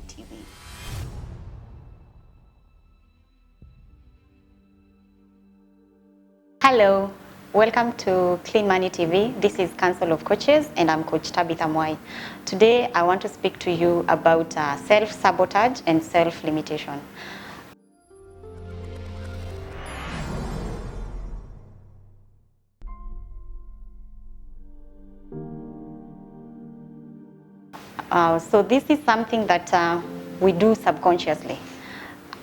TV. Hello, welcome to Clean Money TV. This is Council of Coaches and I'm Coach Tabitha Mwai. Today I want to speak to you about self-sabotage and self-limitation. So this is something that we do subconsciously.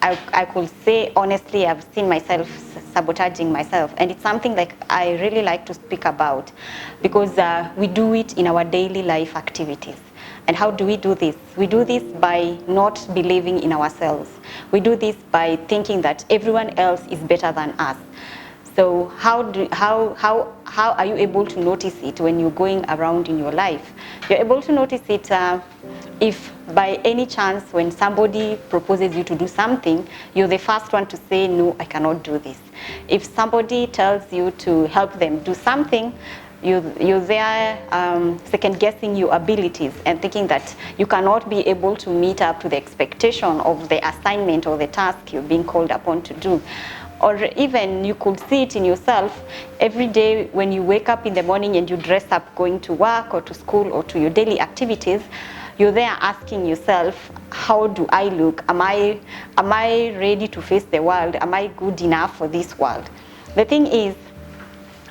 I could say honestly I've seen myself sabotaging myself, and it's something like I really like to speak about because we do it in our daily life activities. And how do we do this? We do this by not believing in ourselves. We do this by thinking that everyone else is better than us. So how are you able to notice it when you're going around in your life? You're able to notice it if by any chance when somebody proposes you to do something, you're the first one to say, no, I cannot do this. If somebody tells you to help them do something, you're there second guessing your abilities and thinking that you cannot be able to meet up to the expectation of the assignment or the task you're being called upon to do. Or even you could see it in yourself every day when you wake up in the morning and you dress up going to work or to school or to your daily activities. You're there asking yourself, how do I look? Am I ready to face the world? Am I good enough for this world? The thing is,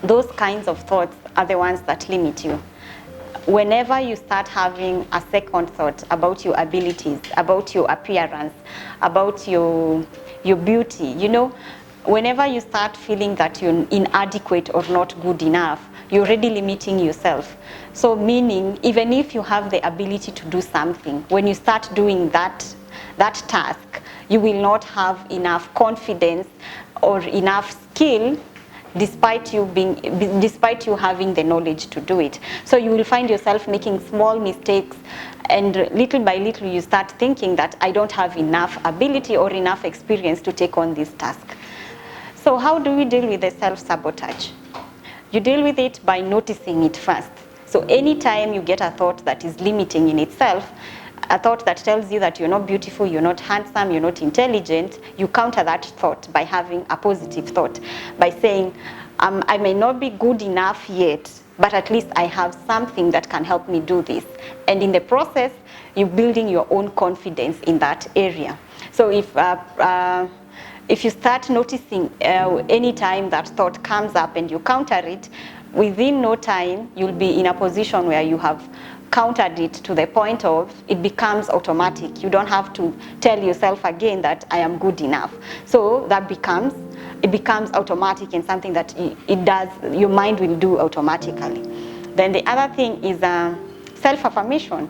those kinds of thoughts are the ones that limit you. Whenever you start having a second thought about your abilities, about your appearance, about your beauty, you know, whenever you start feeling that you're inadequate or not good enough, you're already limiting yourself. So meaning, even if you have the ability to do something, when you start doing that task, you will not have enough confidence or enough skill despite you having the knowledge to do it. So you will find yourself making small mistakes, and little by little you start thinking that I don't have enough ability or enough experience to take on this task. So how do we deal with the self-sabotage? You deal with it by noticing it first. So anytime you get a thought that is limiting in itself, a thought that tells you that you're not beautiful, you're not handsome, you're not intelligent, you counter that thought by having a positive thought, by saying, I may not be good enough yet, but at least I have something that can help me do this. And in the process, you're building your own confidence in that area. So if you start noticing any time that thought comes up and you counter it, within no time, you'll be in a position where you have countered it to the point of it becomes automatic. You don't have to tell yourself again that I am good enough. So it becomes automatic and something that your mind will do automatically. Then the other thing is self-affirmation.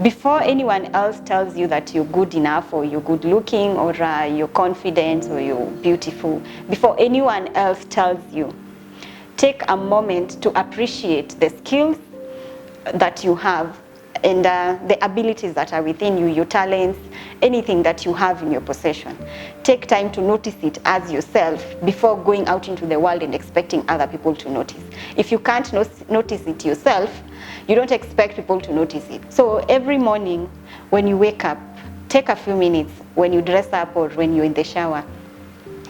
Before anyone else tells you that you're good enough or you're good looking or you're confident or you're beautiful, before anyone else tells you, take a moment to appreciate the skills that you have and the abilities that are within you, your talents, anything that you have in your possession. Take time to notice it as yourself before going out into the world and expecting other people to notice. If you can't notice it yourself, you don't expect people to notice it. So every morning when you wake up, take a few minutes when you dress up or when you're in the shower,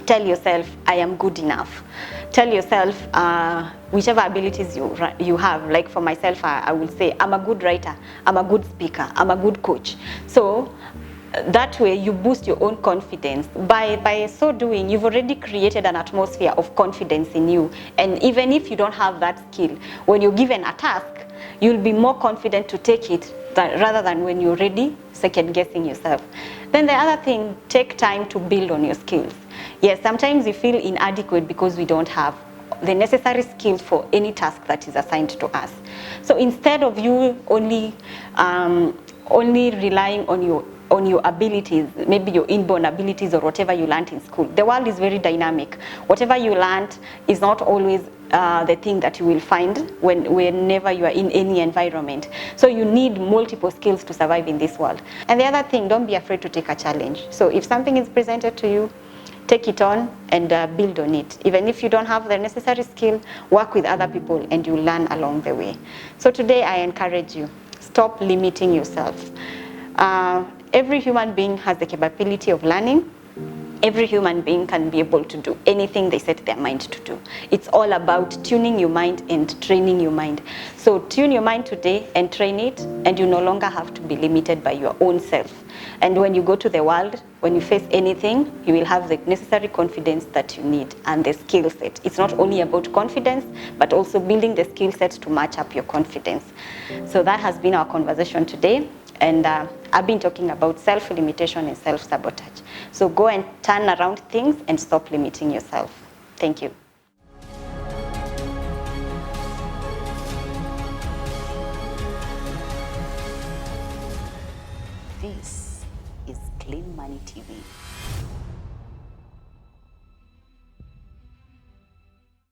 tell yourself, I am good enough. Tell yourself whichever abilities you have. Like for myself, I will say, I'm a good writer, I'm a good speaker, I'm a good coach. So that way you boost your own confidence. By so doing, you've already created an atmosphere of confidence in you. And even if you don't have that skill, when you're given a task, you'll be more confident to take it rather than when you're already second guessing yourself. Then the other thing, take time to build on your skills. Yes, sometimes you feel inadequate because we don't have the necessary skills for any task that is assigned to us. So instead of you only relying on your abilities, maybe your inborn abilities or whatever you learned in school. The world is very dynamic. Whatever you learned is not always the thing that you will find whenever you are in any environment. So you need multiple skills to survive in this world. And the other thing, don't be afraid to take a challenge. So if something is presented to you, take it on and build on it. Even if you don't have the necessary skill, work with other people and you learn along the way. So today I encourage you, stop limiting yourself. every human being has the capability of learning. Every human being can be able to do anything they set their mind to do. It's all about tuning your mind and training your mind. So tune your mind today and train it, and you no longer have to be limited by your own self. And when you go to the world, when you face anything, you will have the necessary confidence that you need and the skill set. It's not only about confidence, but also building the skill set to match up your confidence. So that has been our conversation today. And I've been talking about self-limitation and self-sabotage. So go and turn around things and stop limiting yourself. Thank you.